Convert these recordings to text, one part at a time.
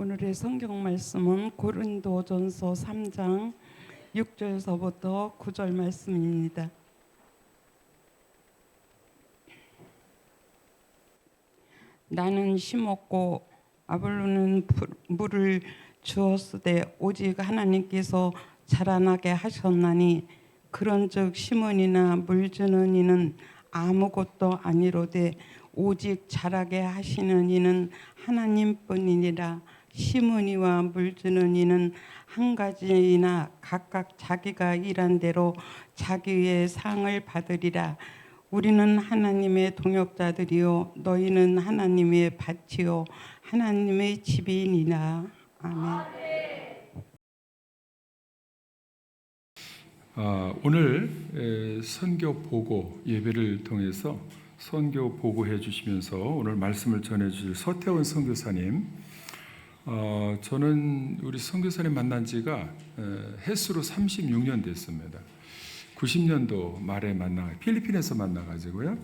오늘의 성경 말씀은 고린도전서 3장 6절서부터 9절 말씀입니다. 나는 심었고 아볼로는 물을 주었으되 오직 하나님께서 자라나게 하셨나니 그런즉 심은이나 물 주는 이는 아무것도 아니로되 오직 자라게 하시는 이는 하나님뿐이니라. 심은이와 물 주는 이는 한 가지이나 각각 자기가 일한 대로 자기의 상을 받으리라. 우리는 하나님의 동역자들이요 너희는 하나님의 밭이요 하나님의 집이니라. 아멘. 오늘 선교 보고 예배를 통해서 선교 보고해 주시면서 오늘 말씀을 전해 주실 서태원 선교사님, 저는 우리 선교사님 만난 지가 횟수로 36년 됐습니다. 90년도 말에 필리핀에서 만나가지고요.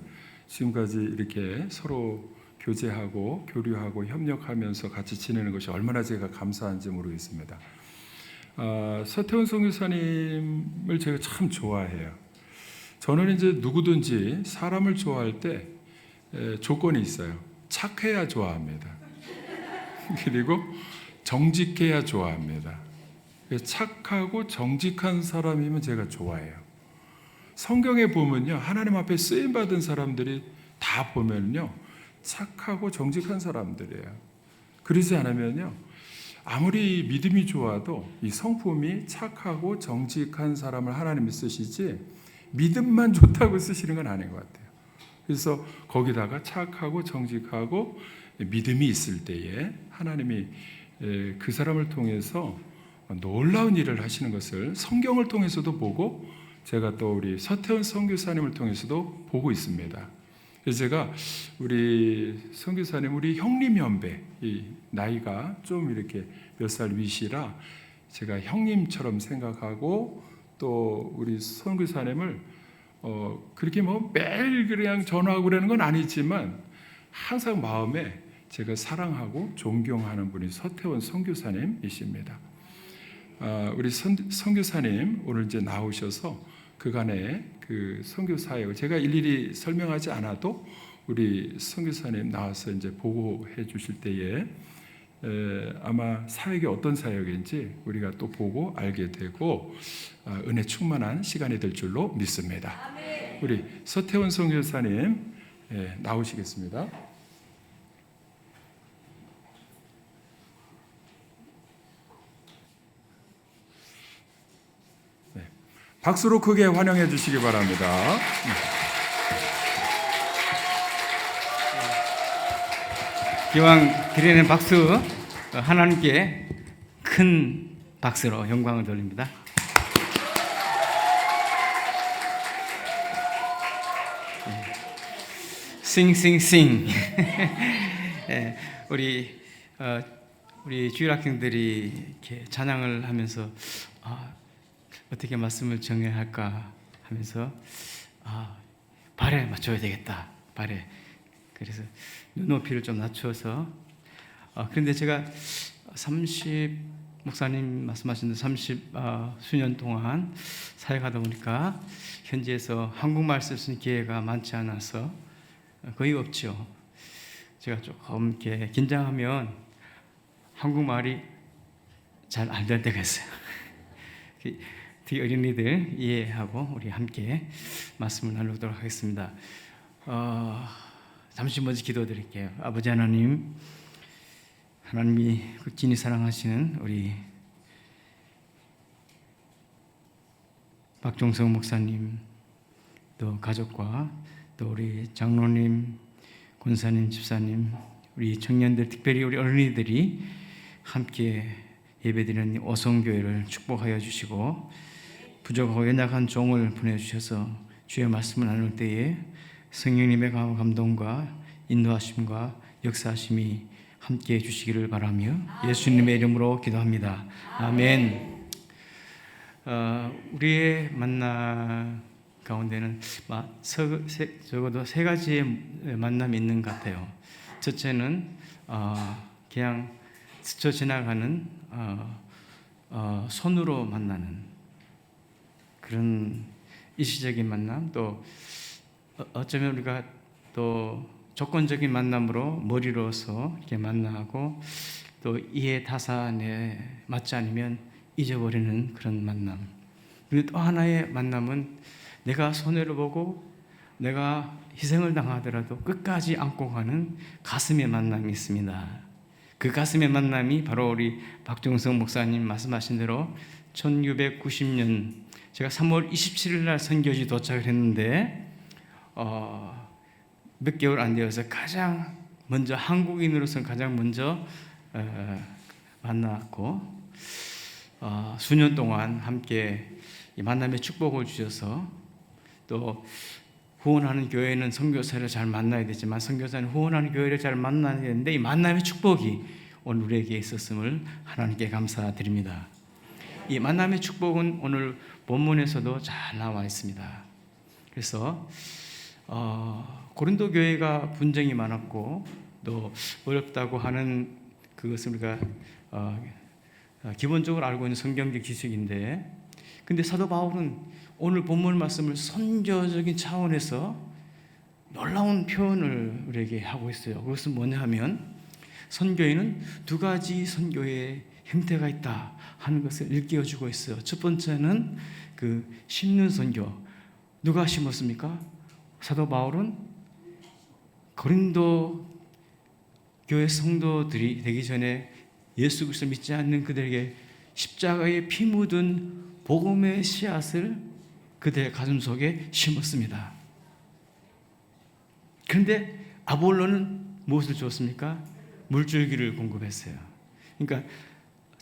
지금까지 이렇게 서로 교제하고 교류하고 협력하면서 같이 지내는 것이 얼마나 제가 감사한지 모르겠습니다. 서태원 선교사님을 제가 참 좋아해요. 저는 이제 누구든지 사람을 좋아할 때 조건이 있어요. 착해야 좋아합니다. 그리고 정직해야 좋아합니다. 착하고 정직한 사람이면 제가 좋아해요. 성경에 보면요, 하나님 앞에 쓰임 받은 사람들이 다 보면요, 착하고 정직한 사람들이에요. 그러지 않으면요, 아무리 믿음이 좋아도 이 성품이 착하고 정직한 사람을 하나님이 쓰시지 믿음만 좋다고 쓰시는 건 아닌 것 같아요. 그래서 거기다가 착하고 정직하고 믿음이 있을 때에 하나님이 그 사람을 통해서 놀라운 일을 하시는 것을 성경을 통해서도 보고 제가 또 우리 서태원 선교사님을 통해서도 보고 있습니다. 그래서 제가 우리 선교사님, 우리 형님 연배, 이 나이가 좀 이렇게 몇 살 위시라 제가 형님처럼 생각하고 또 우리 선교사님을 그렇게 뭐 매일 그냥 전화하고 그러는 건 아니지만 항상 마음에 제가 사랑하고 존경하는 분이 서태원 선교사님이십니다. 우리 선교사님 오늘 이제 나오셔서 그간의 그 선교 사역을 제가 일일이 설명하지 않아도 우리 선교사님 나와서 이제 보고해 주실 때에 아마 사역이 어떤 사역인지 우리가 또 보고 알게 되고 은혜 충만한 시간이 될 줄로 믿습니다. 우리 서태원 선교사님 나오시겠습니다. 네. 박수로 크게 환영해 주시기 바랍니다. 기왕 드리는 박수, 하나님께 큰 박수로 영광을 돌립니다. 싱싱싱. 우리 주일학생들이 이렇게 찬양을 하면서 어떻게 말씀을 정해야 할까 하면서 발에 맞춰야 되겠다. 발에. 그래서 눈높이를 좀 낮춰서 그런데 제가 목사님 말씀하신 30수년 동안 사역하다 보니까 현지에서 한국말 쓸 수 있는 기회가 많지 않아서 거의 없죠. 제가 조금 이렇게 긴장하면 한국말이 잘 안 될 때가 있어요. 특히 어린이들 이해하고 우리 함께 말씀을 나누도록 하겠습니다. 잠시 먼저 기도드릴게요. 아버지 하나님, 하나님이 극진히 사랑하시는 우리 박종성 목사님, 또 가족과 또 우리 장로님, 권사님, 집사님, 우리 청년들, 특별히 우리 어린이들이 함께 예배드리는 오성교회를 축복하여 주시고 부족하고 연약한 종을 보내주셔서 주의 말씀을 나눌 때에 성령님의 감동과 인도하심과 역사하심이 함께해 주시기를 바라며 예수님의 이름으로 기도합니다. 아멘. 우리의 만남 가운데는 적어도 세 가지의 만남이 있는 것 같아요. 첫째는 그냥 스쳐 지나가는 손으로 만나는 그런 일시적인 만남, 또 어쩌면 우리가 또 조건적인 만남으로 머리로서 이렇게 만나고 또 이해 타산에 맞지 않으면 잊어버리는 그런 만남. 그리고 또 하나의 만남은 내가 손해를 보고 내가 희생을 당하더라도 끝까지 안고 가는 가슴의 만남이 있습니다. 그 가슴의 만남이 바로 우리 박종성 목사님 말씀하신 대로 1990년 제가 3월 27일 날 선교지 도착을 했는데 몇 개월 안 되어서 가장 먼저 한국인으로서 가장 먼저 만났고 수년 동안 함께 이 만남의 축복을 주셔서 또 후원하는 교회는 선교사를 잘 만나야 되지만 선교사는 후원하는 교회를 잘 만나야 되는데 이 만남의 축복이 오늘 우리에게 있었음을 하나님께 감사드립니다. 이 만남의 축복은 오늘 본문에서도 잘 나와 있습니다. 그래서 고린도 교회가 분쟁이 많았고 또 어렵다고 하는 그것을 우리가 기본적으로 알고 있는 성경적 지식인데, 근데 사도 바울은 오늘 본문 말씀을 선교적인 차원에서 놀라운 표현을 우리에게 하고 있어요. 그것은 뭐냐 하면 선교에는 두 가지 선교의 형태가 있다 하는 것을 일깨워주고 있어요. 첫 번째는 그 심는 선교. 누가 심었습니까? 사도 바울은 고린도 교회 성도들이 되기 전에 예수 그리스도를 믿지 않는 그들에게 십자가에 피 묻은 복음의 씨앗을 그들의 가슴 속에 심었습니다. 그런데 아볼로는 무엇을 주었습니까? 물줄기를 공급했어요. 그러니까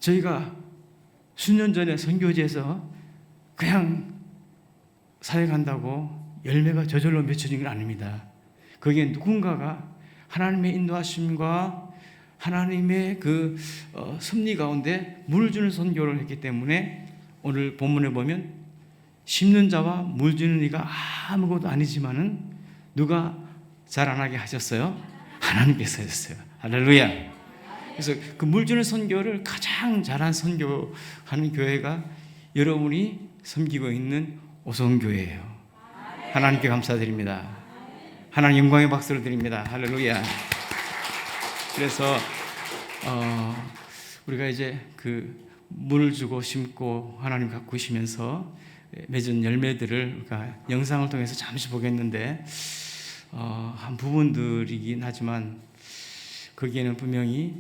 저희가 수년 전에 선교지에서 그냥 사역한다고 열매가 저절로 맺혀진 건 아닙니다. 거기에 누군가가 하나님의 인도하심과 하나님의 그 섭리 가운데 물을 주는 선교를 했기 때문에 오늘 본문에 보면 심는 자와 물 주는 이가 아무것도 아니지만은 누가 자라나게 하셨어요? 하나님께서 하셨어요. 할렐루야. 그래서 그 물 주는 선교를 가장 잘한 선교하는 교회가 여러분이 섬기고 있는 오성교회예요. 하나님께 감사드립니다. 하나님 영광의 박수를 드립니다. 할렐루야. 그래서 우리가 이제 그 물을 주고 심고 하나님 가꾸시면서 맺은 열매들을 우리가 영상을 통해서 잠시 보겠는데 한 부분들이긴 하지만 거기에는 분명히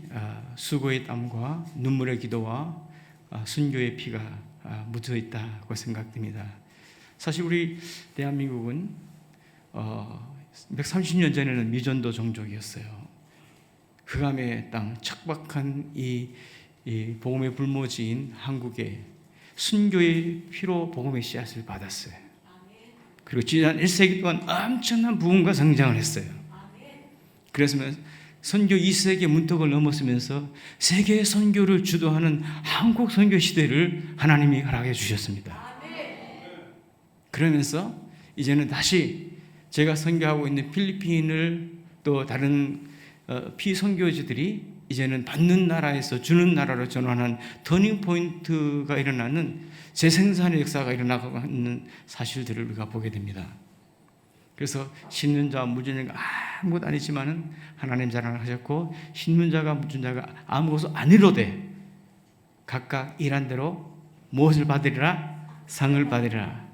수고의 땀과 눈물의 기도와 순교의 피가 묻어 있다고 생각됩니다. 사실 우리 대한민국은 130년 전에는 미전도 종족이었어요. 흑암의 땅, 척박한 이 복음의 불모지인 한국에 순교의 피로 복음의 씨앗을 받았어요. 그리고 지난 1세기 동안 엄청난 부흥과 성장을 했어요. 그래서 선교 2세기 문턱을 넘었으면서 세계 선교를 주도하는 한국 선교 시대를 하나님이 허락해 주셨습니다. 그러면서 이제는 다시 제가 선교하고 있는 필리핀을 또 다른 피선교지들이 이제는 받는 나라에서 주는 나라로 전환한 터닝 포인트가 일어나는 재생산의 역사가 일어나고 있는 사실들을 우리가 보게 됩니다. 그래서 심는 자와 물 주는 자가 아무것도 아니지만은 하나님 자랑을 하셨고, 심는 자가 물 주는 자가 아무것도 아니로되 각각 일한 대로 무엇을 받으리라? 상을 받으리라.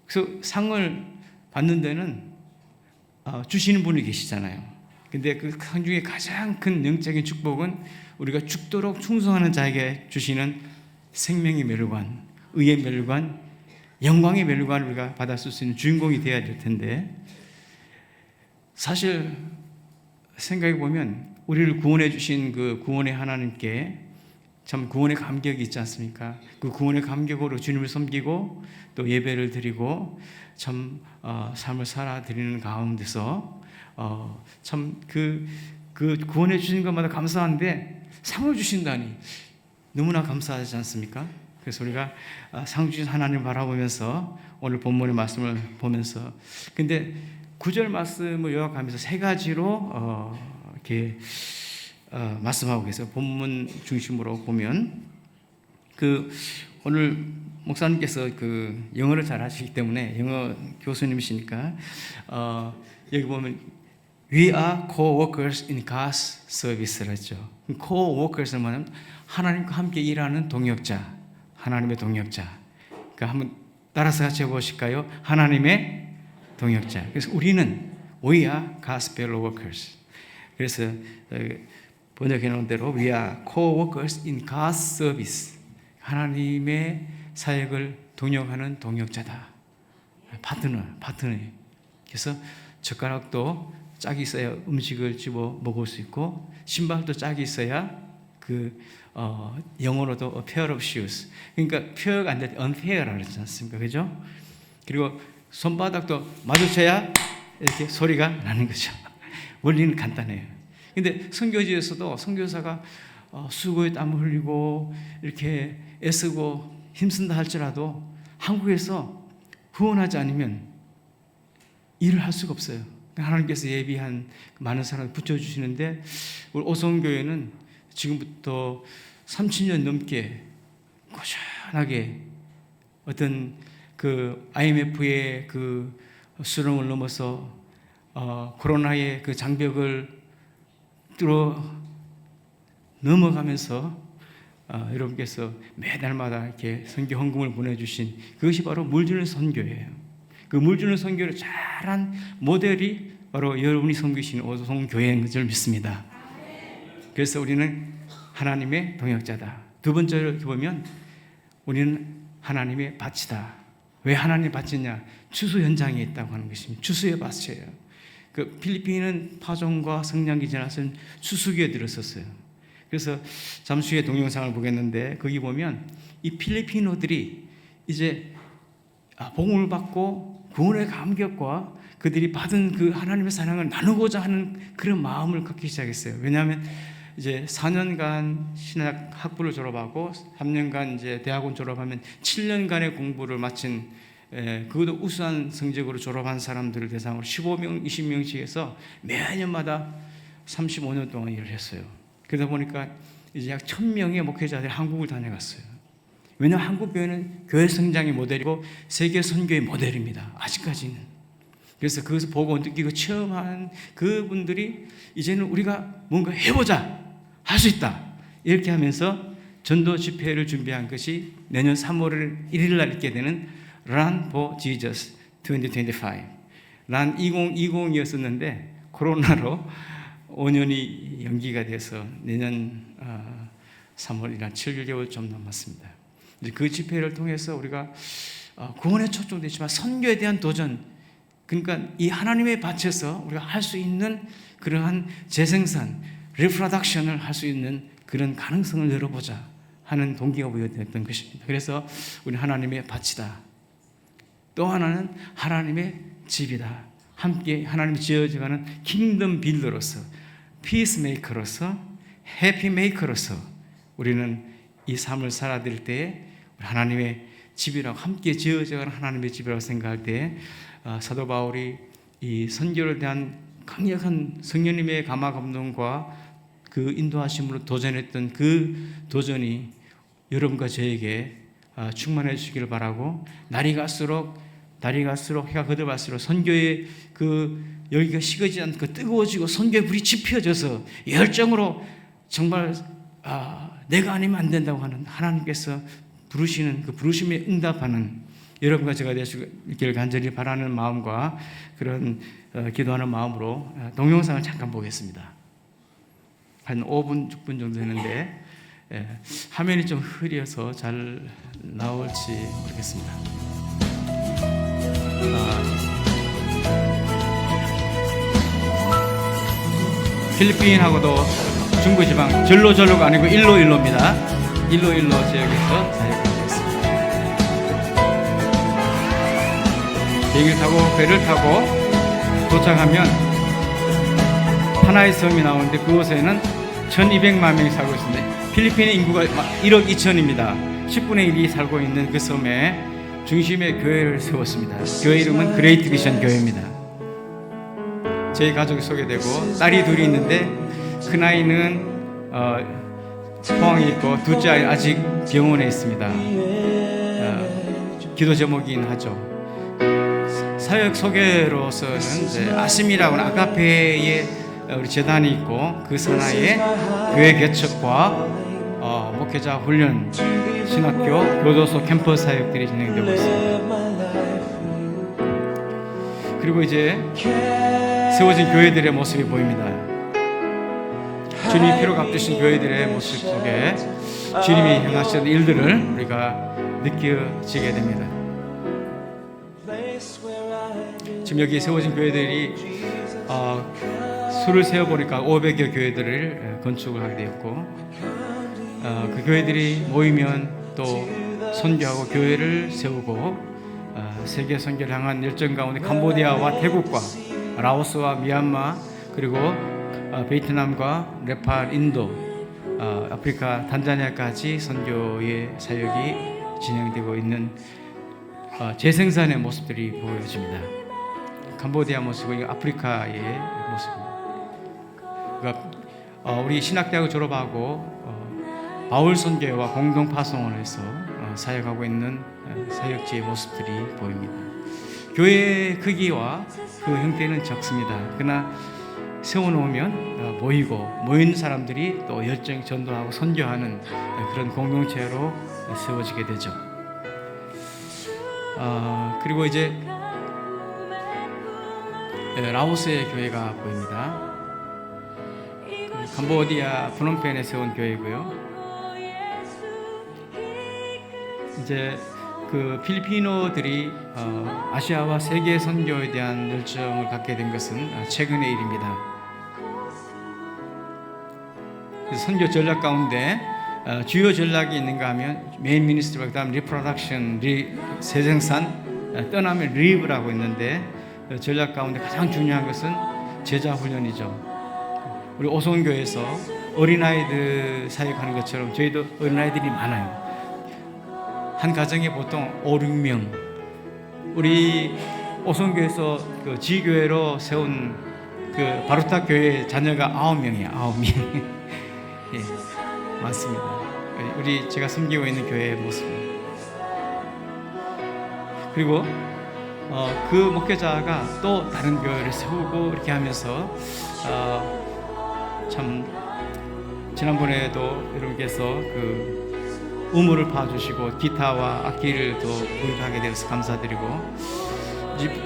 그래서 상을 받는 데는 주시는 분이 계시잖아요. 근데 그 상 중에 가장 큰 영적인 축복은 우리가 죽도록 충성하는 자에게 주시는 생명의 멸관, 의의 멸관, 영광의 멸관을 우리가 받았을 수 있는 주인공이 되어야 될 텐데, 사실 생각해 보면 우리를 구원해 주신 그 구원의 하나님께 참 구원의 감격이 있지 않습니까? 그 구원의 감격으로 주님을 섬기고 또 예배를 드리고 참 삶을 살아 드리는 가운데서 참 그 구원해 주신 것마다 감사한데 상을 주신다니 너무나 감사하지 않습니까? 그래서 우리가 상 주신 하나님을 바라보면서 오늘 본문의 말씀을 보면서, 근데 9절 말씀을 요약하면서 세 가지로 이렇게 말씀하고 계세요. 본문 중심으로 보면 오늘 목사님께서 영어를 잘 하시기 때문에 영어 교수님이시니까 여기 보면 We are co-workers in God's service를 했죠. co-workers는 뭐냐면 하나님과 함께 일하는 동역자, 하나님의 동역자. 그러니까 한번 따라서 같이 해보실까요? 하나님의 동역자. 그래서 우리는 We are God's fellow workers. 그래서 번역해 놓은 대로 We are co-workers in God's service. 하나님의 사역을 동역하는 동역자다. 파트너. 그래서 젓가락도 짝이 있어야 음식을 집어 먹을 수 있고 신발도 짝이 있어야 영어로도 a pair of shoes. 그러니까 페어가 안 될 때 unfair라고 그러지 않습니까? 그죠? 그리고 손바닥도 마주쳐야 이렇게 소리가 나는 거죠. 원리는 간단해요. 근데 선교지에서도 선교사가 수고에 땀을 흘리고 이렇게 애쓰고 힘쓴다 할지라도 한국에서 후원하지 않으면 일을 할 수가 없어요. 하나님께서 예비한 많은 사람을 붙여주시는데 우리 오성교회는 지금부터 30년 넘게 꾸준하게 어떤 IMF의 수렁을 넘어서 코로나의 장벽을 넘어가면서 여러분께서 매달마다 이렇게 선교 헌금을 보내주신 그것이 바로 물주는 선교예요. 그 물주는 선교를 잘한 모델이 바로 여러분이 섬기시는 오송교회인 것을 믿습니다. 그래서 우리는 하나님의 동역자다. 두 번째로 보면 우리는 하나님의 밭이다. 왜 하나님의 밭이냐? 추수 현장에 있다고 하는 것입니다. 추수의 밭이에요. 필리핀은 파종과 성장기 지나서 추수기에 들었었어요. 그래서 잠시 후에 동영상을 보겠는데 거기 보면 이 필리핀어들이 이제 복음을 받고 구원의 감격과 그들이 받은 하나님의 사랑을 나누고자 하는 그런 마음을 갖기 시작했어요. 왜냐하면 이제 4년간 신학 학부를 졸업하고 3년간 이제 대학원 졸업하면 7년간의 공부를 마친 그것도 우수한 성적으로 졸업한 사람들을 대상으로 15명, 20명씩 해서 매년마다 35년 동안 일을 했어요. 그러다 보니까 이제 약 1000명의 목회자들이 한국을 다녀갔어요. 왜냐하면 한국 교회는 교회 성장의 모델이고 세계 선교의 모델입니다. 아직까지는. 그래서 그것을 보고 느끼고 체험한 그분들이 이제는 우리가 뭔가 해보자, 할 수 있다 이렇게 하면서 전도 집회를 준비한 것이 내년 3월 1일 날 있게 되는 Run for Jesus 2025. Run 2020이었었는데 코로나로 5년이 연기가 돼서 내년 3월 1일 7개월 좀 남았습니다. 그 집회를 통해서 우리가 구원에 초점되지만 선교에 대한 도전, 그러니까 이 하나님의 밭에서 우리가 할 수 있는 그러한 재생산, 리프로덕션을 할 수 있는 그런 가능성을 열어보자 하는 동기가 부여됐던 것입니다. 그래서 우리 하나님의 밭이다. 또 하나는 하나님의 집이다. 함께 하나님이 지어져가는 킹덤 빌더로서, 피스메이커로서, 해피메이커로서 우리는 이 삶을 살아들 때에 하나님의 집이라고, 함께 지어져가는 하나님의 집이라고 생각할 때 사도 바울이 이 선교를 대한 강력한 성령님의 감화 감동과 그 인도하심으로 도전했던 그 도전이 여러분과 저에게 충만해 주시기를 바라고, 날이 갈수록 해가 거듭할수록 선교의 그 열기가 식어지지 않고 뜨거워지고 선교의 불이 지펴져서 열정으로 정말 내가 아니면 안 된다고 하는 하나님께서 부르시는 그 부르심에 응답하는 여러분과 제가 되시길 간절히 바라는 마음과 그런 기도하는 마음으로 동영상을 잠깐 보겠습니다. 한 5분, 6분 정도 되는데 화면이 좀 흐려서 잘 나올지 모르겠습니다. 필리핀하고도 중부지방 절로가 아니고 일로입니다. 일로 지역에서 사역하고 있습니다. 비행기를 타고 배를 타고 도착하면 하나의 섬이 나오는데 그곳에는 1200만 명이 살고 있습니다. 필리핀의 인구가 1억 2천입니다. 10분의 1이 살고 있는 그 섬에 중심에 교회를 세웠습니다. 교회 이름은 그레이트 비전 교회입니다. 제 가족이 소개되고 딸이 둘이 있는데 큰아이는 포항에 있고 둘째 아이 아직 병원에 있습니다. 기도 제목이긴 하죠. 사역 소개로서는 이제 아심이라고는 아가페의 우리 재단이 있고 그 산하에 교회 개척과 목회자 훈련, 신학교, 교도소 캠퍼스 사역들이 진행되고 있습니다. 그리고 이제 세워진 교회들의 모습이 보입니다. 주님이 피로 값주신 교회들의 모습 속에 주님이 행하시는 일들을 우리가 느껴지게 됩니다. 지금 여기 세워진 교회들이 수를 세어보니까 500여 교회들을 건축을 하게 되었고 그 교회들이 모이면 또 선교하고 교회를 세우고 세계 선교를 향한 열정 가운데 캄보디아와 태국과 라오스와 미얀마 그리고 베트남과 네팔, 인도, 아프리카, 단자니아까지 선교의 사역이 진행되고 있는 재생산의 모습들이 보여집니다. 캄보디아 모습은 아프리카의 모습입니다. 그러니까 우리 신학대학을 졸업하고 바울 선교회와 공동 파송을 해서 사역하고 있는 사역지의 모습들이 보입니다. 교회의 크기와 그 형태는 적습니다. 그러나 세워놓으면 모인 사람들이 또 열정 전도하고 선교하는 그런 공동체로 세워지게 되죠. 그리고 이제 라오스의 교회가 보입니다. 캄보디아 프놈펜에 세운 교회고요. 이제 그 필리핀어들이 아시아와 세계 선교에 대한 열정을 갖게 된 것은 최근의 일입니다. 선교 전략 가운데 주요 전략이 있는가 하면 메인 미니스트리, 그다음 리프로덕션, 재생산, 떠나면 리브라고 있는데 전략 가운데 가장 중요한 것은 제자 훈련이죠. 우리 오송교에서 어린아이들 사역하는 것처럼 저희도 어린아이들이 많아요. 한 가정에 보통 5, 6명. 우리 오송교에서 그 지교회로 세운 그 바루타 교회 자녀가 9명이에요. 9명. 예, 맞습니다. 우리 제가 섬기고 있는 교회의 모습입니다. 그리고 그 목회자가 또 다른 교회를 세우고 이렇게 하면서 참 지난번에도 여러분께서 그 우물을 파주시고 기타와 악기를 또 구입하게 되어서 감사드리고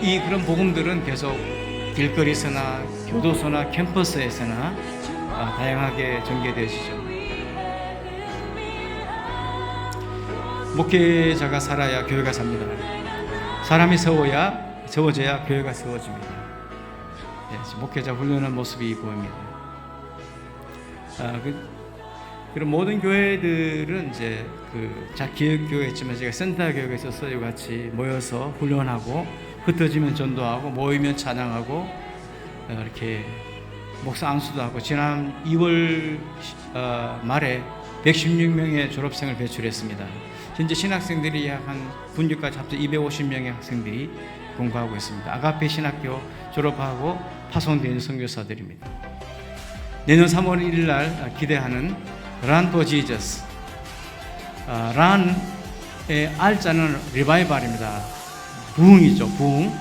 이 그런 복음들은 계속 길거리에서나 교도소나 캠퍼스에서나 다양하게 전개되시죠. 목회자가 살아야 교회가 삽니다. 사람이 세워져야 교회가 세워집니다. 네, 목회자 훈련하는 모습이 보입니다. 그런 모든 교회들은 이제 기획교회였지만 제가 센터 교회가 있어서 이와 같이 모여서 훈련하고 흩어지면 전도하고 모이면 찬양하고 이렇게 목사 안수도 하고 지난 2월 말에 116명의 졸업생을 배출했습니다. 현재 신학생들이 약 한 분교까지 합쳐 250명의 학생들이 공부하고 있습니다. 아가페 신학교 졸업하고 파송된 선교사들입니다. 내년 3월 1일 날 기대하는 Run for Jesus. Run의 R자는 리바이벌입니다. 부흥이죠, 부흥.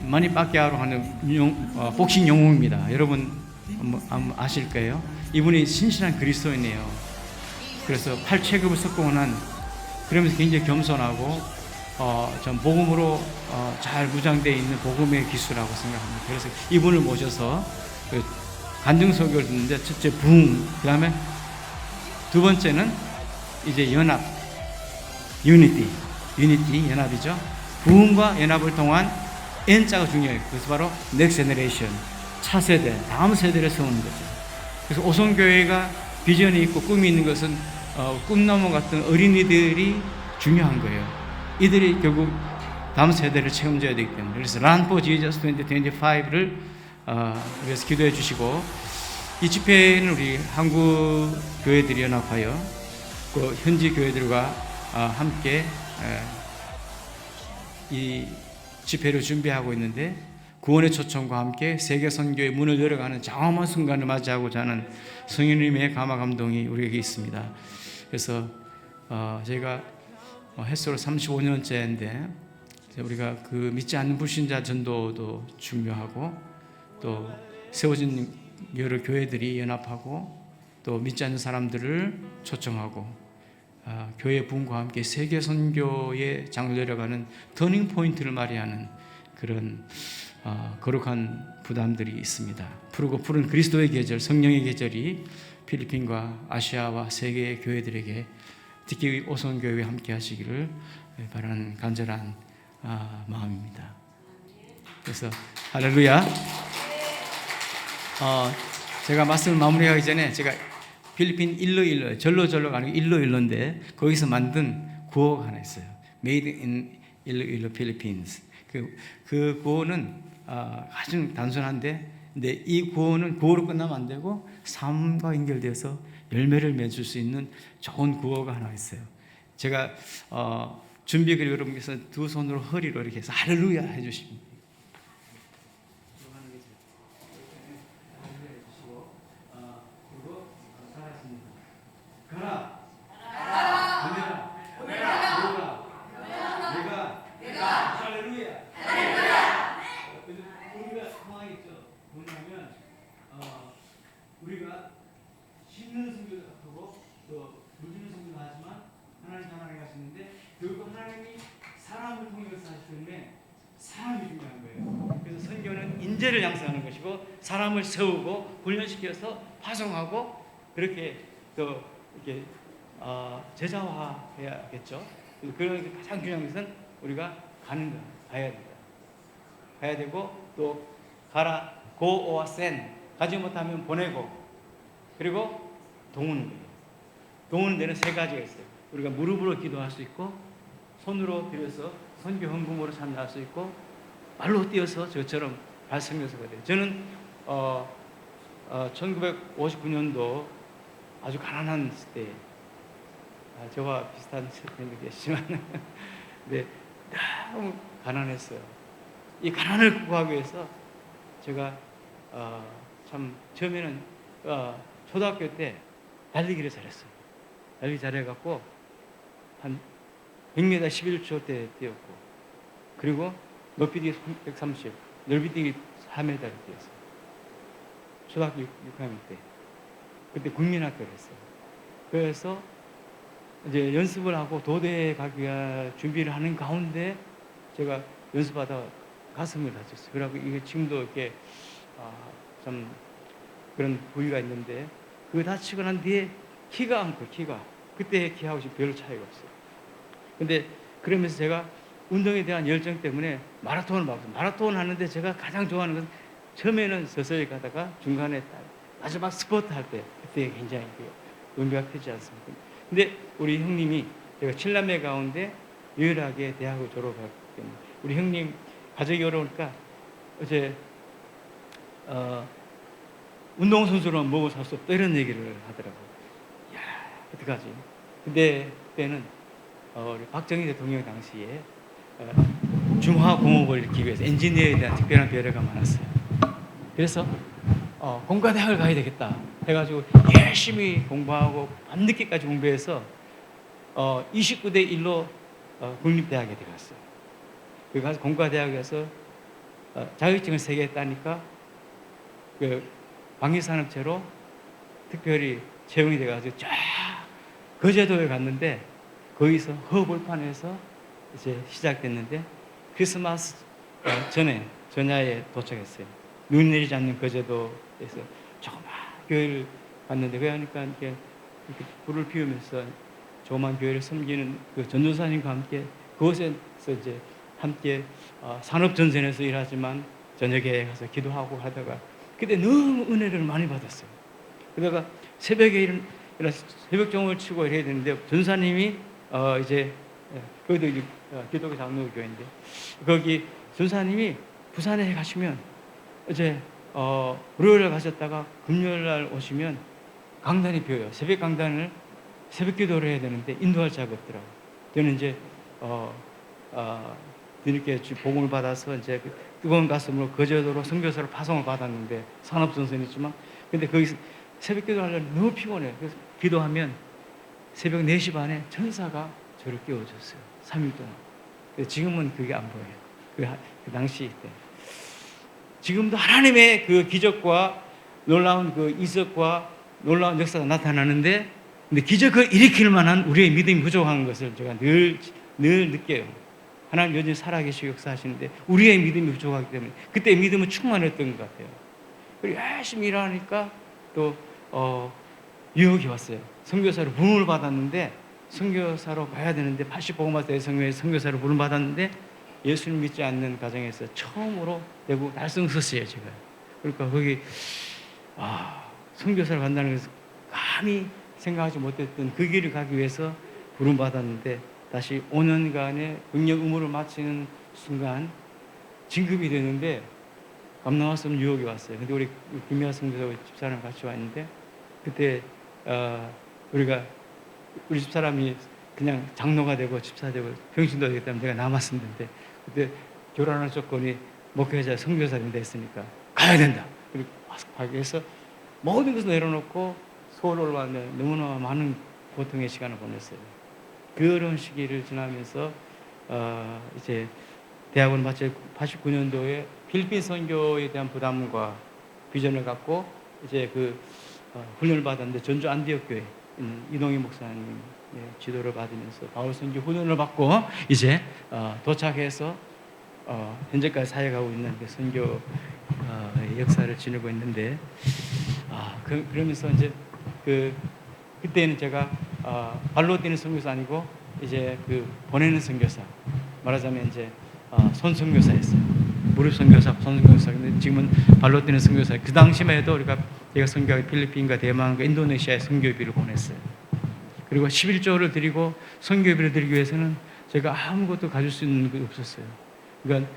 마니 빠키아로 하는 복싱 영웅입니다. 여러분 아실 거예요. 이분이 신실한 그리스도인이에요. 그래서 8체급을 석공한 그러면서 굉장히 겸손하고 전 복음으로 잘 무장되어 있는 복음의 기수라고 생각합니다. 그래서 이분을 모셔서 간증 설교를 듣는데 첫째 부흥, 그 다음에 두 번째는 이제 연합, 유니티 연합이죠. 부흥과 연합을 통한 N자가 중요해요. 그래서 바로 넥스트 제너레이션, 차세대, 다음 세대를 세우는 거죠. 그래서 오송교회가 비전이 있고 꿈이 있는 것은 꿈나무 같은 어린이들이 중요한 거예요. 이들이 결국 다음 세대를 책임져야 되기 때문에. 그래서 Run for Jesus 2025를 위해서 기도해 주시고, 이 집회는 우리 한국 교회들이 연합하여 그 현지 교회들과 함께 이 집회를 준비하고 있는데 구원의 초청과 함께 세계 선교의 문을 열어가는 장엄한 순간을 맞이하고자 하는 성령님의 감화 감동이 우리에게 있습니다. 그래서 저희가 햇소로 35년째인데 우리가 그 믿지 않는 불신자 전도도 중요하고 또 세워진 여러 교회들이 연합하고 또 믿지 않는 사람들을 초청하고 교회 부흥과 함께 세계 선교의 장을 내려가는 터닝 포인트를 말해하는 그런 거룩한 부담들이 있습니다. 푸르고 푸른 그리스도의 계절, 성령의 계절이 필리핀과 아시아와 세계의 교회들에게 특히 오성교회와 함께 하시기를 바라는 간절한 마음입니다. 그래서 할렐루야. 제가 말씀을 마무리하기 전에 제가 필리핀 일로 절로 가는 게 일로인데 거기서 만든 구호가 하나 있어요. Made in 일로 필리핀스. 그 구호는 아주 단순한데 근데 이 구호로 끝나면 안 되고 삶과 연결돼서 열매를 맺을 수 있는 좋은 구호가 하나 있어요. 제가 준비 그리고 여러분께서 두 손으로 허리로 이렇게 해서 할렐루야 해주십니다. 가라. 보내라. 내가. 할렐루야. 우리가 상황이 있죠. 뭐냐면 우리가 심는 성교도 하고 또 누리는 성교도 하지만 하나님 사랑을 하시는데 결국 하나님이 사람을 통해서 하시기 때문에 사람이 중요한 거예요. 그래서 선교는 인재를 양성하는 것이고 사람을 세우고 훈련시켜서 파송하고 그렇게 또 이렇게 제자화해야겠죠. 그런 가장 중요한 것은 우리가 가는 거, 가야 되고 또 가라, go or send, 가지 못하면 보내고 그리고 동우는 거예요. 동우는 데는 세 가지가 있어요. 우리가 무릎으로 기도할 수 있고 손으로 빌어서 선교 헌금으로 참여할 수 있고 말로 뛰어서 저처럼 발성교사가 돼요. 저는 1959년도 아주 가난한 때 저와 비슷한 분들 계시지만 네, 너무 가난했어요. 이 가난을 극복하기 위해서 제가 참 처음에는 초등학교 때 달리기를 잘했어요. 달리기 잘해갖고 한 100m 11초 때 뛰었고 그리고 높이뛰기 130, 넓이뛰기 4m를 뛰었어요. 초등학교 6학년 때. 그때 국민학교를 했어요. 그래서 이제 연습을 하고 도대에 가기 위한 준비를 하는 가운데 제가 연습하다 가슴을 다쳤어요. 그래갖고 이게 지금도 이렇게 참 그런 부위가 있는데 그거 다치고 난 뒤에 키가 그때 키하고 지금 별로 차이가 없어요. 근데 그러면서 제가 운동에 대한 열정 때문에 마라톤을 막았어요. 마라톤 하는데 제가 가장 좋아하는 건 처음에는 서서히 가다가 중간에 마지막 스포트 할 때 그때 굉장히 의미가 크지 않습니까? 근데 우리 형님이 제가 7남매 가운데 유일하게 대학을 졸업했기 때문에 우리 형님 가족이 어려우니까 어제 운동선수로 먹어 살 수 없다 이런 얘기를 하더라고요. 야, 어떡하지? 근데 그때는 우리 박정희 대통령 당시에 중화공업을 일으키기 위해서 엔지니어에 대한 특별한 배려가 많았어요. 그래서 공과대학을 가야 되겠다 해가지고 열심히 공부하고 밤늦게까지 공부해서 29대 1로 국립대학에 들어갔어요. 거기 가서 공과대학에서 자격증을 3개 따니까 그 방위산업체로 특별히 채용이 돼가지고 쫙 거제도에 갔는데 거기서 허벌판에서 이제 시작됐는데 크리스마스 전야에 도착했어요. 눈이 내리지 않는 거제도에서 조그만 교회를 갔는데 거기 하니까 이렇게 불을 피우면서 조그만 교회를 섬기는 그 전도사님과 함께 그곳에서 이제 함께 산업전선에서 일하지만 저녁에 가서 기도하고 하다가 그때 너무 은혜를 많이 받았어요. 그러다가 새벽에 새벽 종을 치고 이래야 되는데 전사님이 이제 거기도 이제 기독교 장로교회인데 거기 전사님이 부산에 가시면 이제 월요일 가셨다가 금요일 날 오시면 강단이 비어요. 새벽 강단을 새벽 기도를 해야 되는데 인도할 자가 없더라고요. 저는 이제 뒤늦게 복음을 받아서 이제 그 뜨거운 가슴으로 거제도로 선교사로 파송을 받았는데 산업선생이지만 근데 거기서 새벽 기도하려면 너무 피곤해. 그래서 기도하면 새벽 4시 반에 천사가 저를 깨워줬어요. 3일 동안. 지금은 그게 안 보여요. 그 당시 때. 지금도 하나님의 그 기적과 놀라운 그 이적과 놀라운 역사가 나타나는데, 근데 기적을 일으킬 만한 우리의 믿음이 부족한 것을 제가 늘 느껴요. 하나님 여전히 살아계시고 역사하시는데 우리의 믿음이 부족하기 때문에 그때 믿음은 충만했던 것 같아요. 그리고 열심히 일하니까 또 유혹이 왔어요. 선교사로 부름을 받았는데 선교사로 가야 되는데 80복음화 대성교회 선교사로 부름 받았는데 예수님 믿지 않는 가정에서 처음으로 대구 달성 섰어요 제가. 그러니까 거기 선교사로 간다는 것을 감히 생각하지 못했던 그 길을 가기 위해서 부름 받았는데 다시 5년간의 병력 의무를 마치는 순간 진급이 되는데 감당할 수 없는 유혹이 왔어요. 근데 우리 김미아 선교사 집사람 같이 왔는데 그때 우리 집사람이 그냥 장로가 되고 집사 되고 병신도 되기 때문에 내가 남았었는데 그때 교란할 조건이 목회자 선교사님 됐으니까 가야 된다. 그리고 가기 위해서 모든 것을 내려놓고 서울 올라왔는데 너무나 많은 고통의 시간을 보냈어요. 그 어려운 시기를 지나면서 이제 대학을 마치 89년도에 필리핀 선교에 대한 부담과 비전을 갖고 이제 훈련을 받았는데 전주 안디옥 교회 이동희 목사님 지도를 받으면서 바울 선교 훈련을 받고 이제 도착해서 현재까지 사역하고 있는 그 선교 역사를 지내고 있는데 그러면서 이제 그때는 제가 발로 뛰는 선교사 아니고 이제 보내는 선교사 말하자면 이제 손선교사였어요. 무릎 선교사, 손선교사. 근데 지금은 발로 뛰는 선교사. 그 당시만 해도 제가 선교하기 필리핀과 대만과 인도네시아에 선교비를 보냈어요. 그리고 11조를 드리고 선교비를 드리기 위해서는 제가 아무것도 가질 수 있는 게 없었어요. 그러니까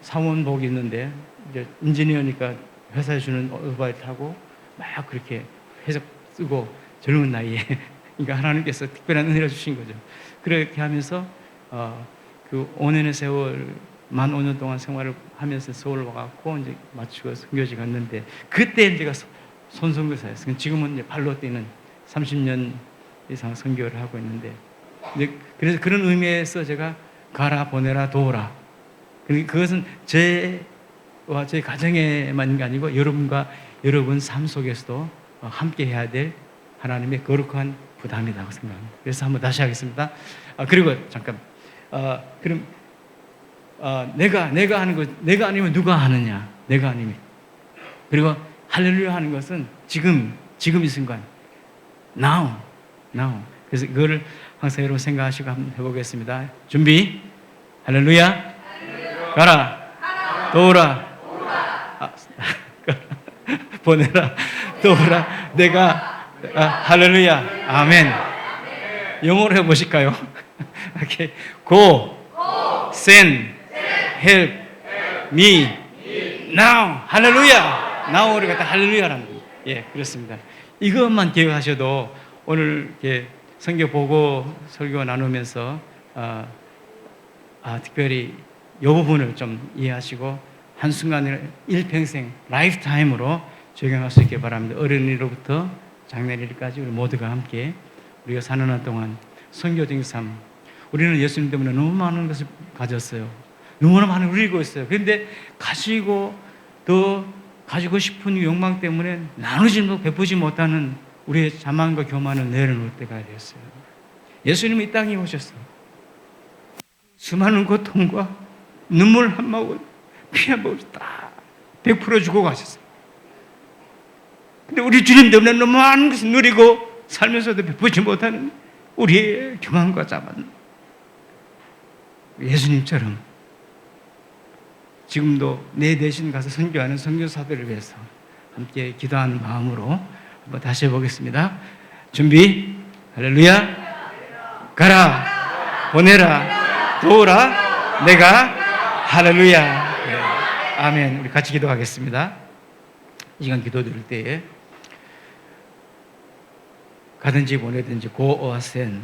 사원복이 있는데 이제 인지니어니까 회사에 주는 오토바이 타고 막 그렇게 회적 쓰고 젊은 나이에 그러니까 하나님께서 특별한 은혜를 주신 거죠. 그렇게 하면서 그 5년의 세월 만 5년 동안 생활을 하면서 서울 와갖고 이제 마치고 선교지 갔는데 그때 제가 손선교사였어요. 지금은 이제 발로 뛰는 30년 이상 선교를 하고 있는데 그래서 그런 의미에서 제가 가라 보내라 도우라. 그것은 저와 제 가정에만 있는 게 아니고 여러분과 여러분 삶 속에서도 함께 해야 될 하나님의 거룩한 부담이라고 생각합니다. 그래서 한번 다시 하겠습니다. 그리고 잠깐 그럼 내가 하는 것 내가 아니면 누가 하느냐? 내가 아니면 그리고 할렐루야 하는 것은 지금 이 순간 now. 그래서 이거를 항상 여러분 생각하시고 한번 해보겠습니다. 준비. 할렐루야. 가라. 도우라. 보내라. 도우라. 내가 할렐루야. 아멘. 영어로 해보실까요? 오케이. Go. Send. Help. Me. Now. 할렐루야. Now를 갖다 할렐루야라는 거예요. 예, 그렇습니다. 이것만 기억하셔도 오늘 이렇게 선교 보고 설교 나누면서 특별히 이 부분을 좀 이해하시고 한순간을 일평생 라이프타임으로 적용할 수 있게 바랍니다. 어린이로부터 장년일까지 우리 모두가 함께 우리가 사는 한 동안 선교적인 삶. 우리는 예수님 때문에 너무 많은 것을 가졌어요. 너무나 많은 누리고 있어요. 그런데 가지고 싶은 욕망 때문에 나누지 못하고 베푸지 못하는 우리의 자만과 교만을 내려놓을 때가 되었어요. 예수님이 이 땅에 오셨어요. 수많은 고통과 눈물 한 방울, 피 한 방울 다 100% 주고 가셨어요. 근데 우리 주님 때문에 너무 많은 것을 누리고 살면서도 베푸지 못하는 우리의 교만과 자만. 예수님처럼 지금도 내 대신 가서 선교하는 선교사들을 위해서 함께 기도하는 마음으로 한번 다시 해보겠습니다. 준비. 할렐루야. 가라. 보내라. 도우라. 내가 할렐루야. 네. 아멘. 우리 같이 기도하겠습니다. 이 시간 기도 드릴 때에 가든지 보내든지 go or send.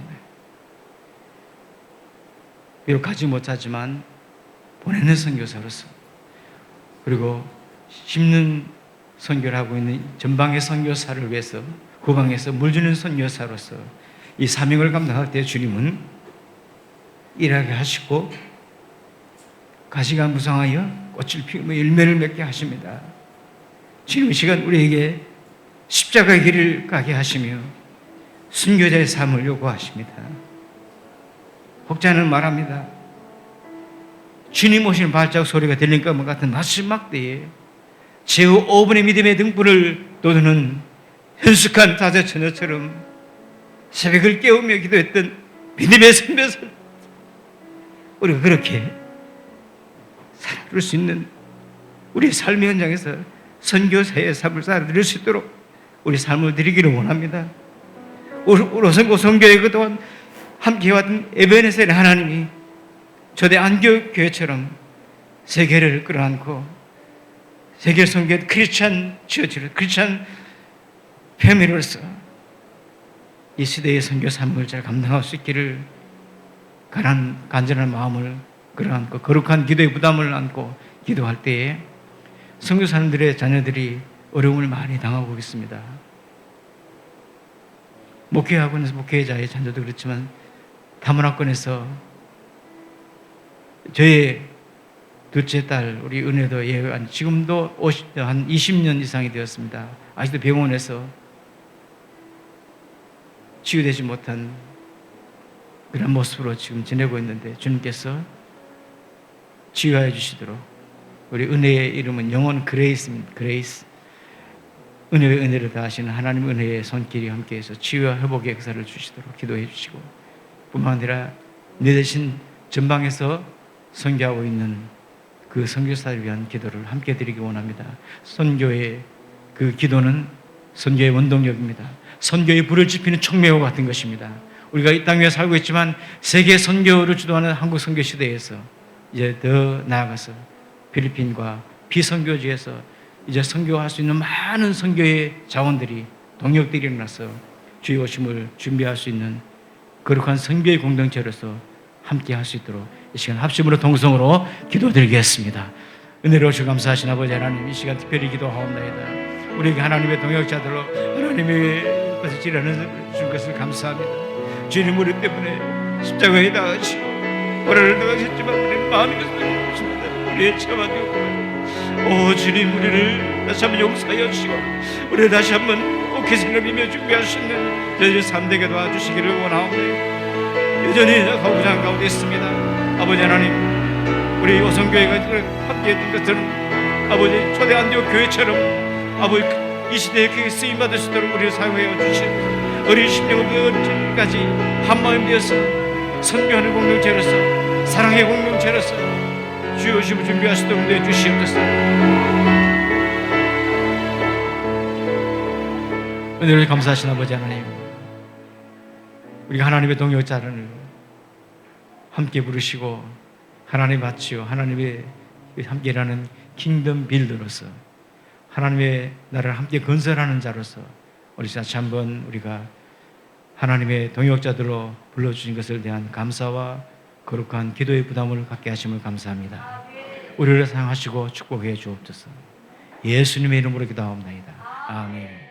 비록 가지 못하지만 보내는 선교사로서, 그리고 심는 선교를 하고 있는 전방의 선교사를 위해서 후방에서 물 주는 선교사로서 이 사명을 감당할 때 주님은 일하게 하시고 가시가 무성하여 꽃을 피우며 열매를 맺게 하십니다. 주님 이 시간 우리에게 십자가의 길을 가게 하시며 순교자의 삶을 요구하십니다. 혹자는 말합니다. 주님 오시는 발자국 소리가 들릴 것만 같은 마지막 때에 제후 5분의 믿음의 등불을 돋우는 현숙한 다섯 처녀처럼 새벽을 깨우며 기도했던 믿음의 선배들, 우리가 그렇게 살아갈 수 있는 우리의 삶의 현장에서 선교사의 삶을 살아드릴 수 있도록 우리 삶을 드리기를 원합니다. 오로선고 선교회 그동안 함께 해왔던 에베네셀의 하나님이 초대 안교 교회처럼 세계를 끌어안고 세계 선교 크리스찬 처치를, 크리스찬 패밀리로서 이 시대의 선교 사명을 잘 감당할 수 있기를 간절한 마음을 끌어안고 거룩한 기도의 부담을 안고 기도할 때에 선교사님들의 자녀들이 어려움을 많이 당하고 있습니다. 목회학원에서 목회자의 자녀도 그렇지만 다문화권에서 저의 둘째 딸 우리 은혜도 지금도 한 20년 이상이 되었습니다. 아직도 병원에서 치유되지 못한 그런 모습으로 지금 지내고 있는데 주님께서 치유하여 주시도록, 우리 은혜의 이름은 영원 그레이스입니다. 그레이스. 은혜의 은혜를 다하시는 하나님 은혜의 손길이 함께해서 치유와 회복의 역사를 주시도록 기도해 주시고, 뿐만 아니라 내 대신 전방에서 선교하고 있는 그 선교사를 위한 기도를 함께 드리기 원합니다. 선교의 그 기도는 선교의 원동력입니다. 선교의 불을 지피는 촉매와 같은 것입니다. 우리가 이 땅 위에 살고 있지만 세계 선교를 주도하는 한국 선교 시대에서 이제 더 나아가서 필리핀과 비선교지에서 이제 선교할 수 있는 많은 선교의 자원들이, 동력들이 일어나서 주의 오심을 준비할 수 있는 거룩한 선교의 공동체로서 함께 할 수 있도록 이 시간 합심으로 동성으로 기도드리겠습니다. 은혜로우시고 감사하신 아버지 하나님, 이 시간 특별히 기도하옵나이다. 우리에게 하나님의 동역자들로 하나님의 것을 지르는 줄 것을 감사합니다. 주님 우리 때문에 십자가에 나가시고 고난을 당하셨지만 우리 마음이 없습니다. 우리의 참아주고, 오 주님, 우리를 다시 한번 용서하여 주시고 우리를 다시 한번 옥회 생활이며 준비할 수 있는 저희 3대가 도와주시기를 원하옵나이다. 여전히 허구장 가운데 있습니다. 아버지 하나님, 우리 오성교회가 함께했던 것처럼 아버지 초대 안디옥 교회처럼 아버지 이 시대에 크게 쓰임받을 수 있도록 우리를 사용하여 주시옵소서. 어린 심령부터까지 한마음 되어서 선교하는 공동체로서, 사랑의 공동체로서 주의 오심을 준비하시도록 내주시옵소서. 은혜를 감사하신 아버지 하나님, 우리가 하나님의 동역자를 함께 부르시고 하나님 맞지요, 하나님의 함께 일하는 킹덤 빌더로서 하나님의 나라를 함께 건설하는 자로서 우리 다시 한번 우리가 하나님의 동역자들로 불러주신 것을 대한 감사와 거룩한 기도의 부담을 갖게 하심을 감사합니다. 우리를 사용하시고 축복해 주옵소서. 예수님의 이름으로 기도하옵나이다. 아멘.